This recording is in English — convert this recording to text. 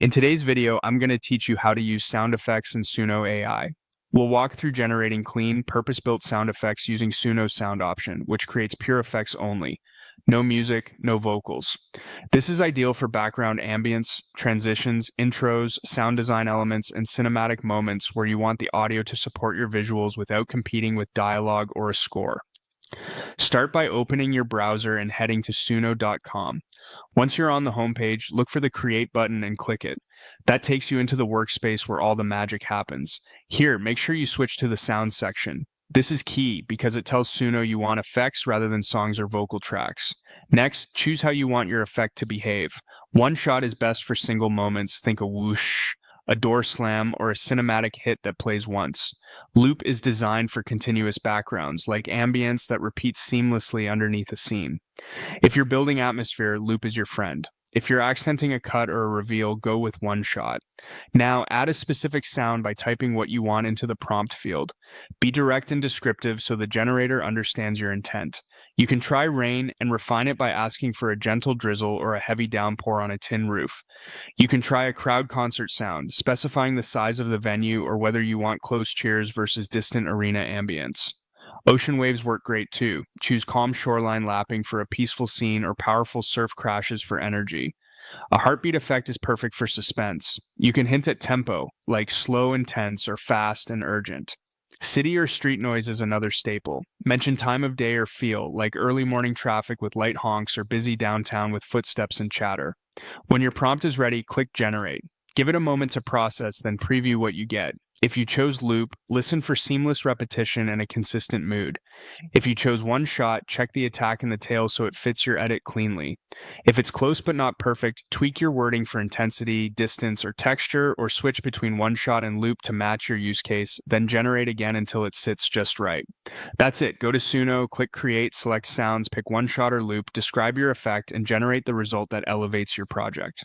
In today's video, I'm going to teach you how to use sound effects in Suno AI. We'll walk through generating clean, purpose-built sound effects using Suno's sound option, which creates pure effects only. No music, no vocals. This is ideal for background ambience, transitions, intros, sound design elements, and cinematic moments where you want the audio to support your visuals without competing with dialogue or a score. Start by opening your browser and heading to suno.com. Once you're on the homepage, look for the Create button and click it. That takes you into the workspace where all the magic happens. Here, make sure you switch to the Sound section. This is key because it tells Suno you want effects rather than songs or vocal tracks. Next, choose how you want your effect to behave. One shot is best for single moments, think a whoosh, a door slam, or a cinematic hit that plays once. Loop is designed for continuous backgrounds, like ambience that repeats seamlessly underneath a scene. If you're building atmosphere, loop is your friend. If you're accenting a cut or a reveal, go with one shot. Now, add a specific sound by typing what you want into the prompt field. Be direct and descriptive so the generator understands your intent. You can try rain and refine it by asking for a gentle drizzle or a heavy downpour on a tin roof. You can try a crowd concert sound, specifying the size of the venue or whether you want close cheers versus distant arena ambience. Ocean waves work great too. Choose calm shoreline lapping for a peaceful scene or powerful surf crashes for energy. A heartbeat effect is perfect for suspense. You can hint at tempo, like slow and tense or fast and urgent. City or street noise is another staple. Mention time of day or feel, like early morning traffic with light honks or busy downtown with footsteps and chatter. When your prompt is ready, click Generate. Give it a moment to process, then preview what you get. If you chose loop, listen for seamless repetition and a consistent mood. If you chose one shot, check the attack and the tail so it fits your edit cleanly. If it's close but not perfect, tweak your wording for intensity, distance, or texture, or switch between one shot and loop to match your use case, then generate again until it sits just right. That's it. Go to Suno, click Create, select Sounds, pick one shot or loop, describe your effect, and generate the result that elevates your project.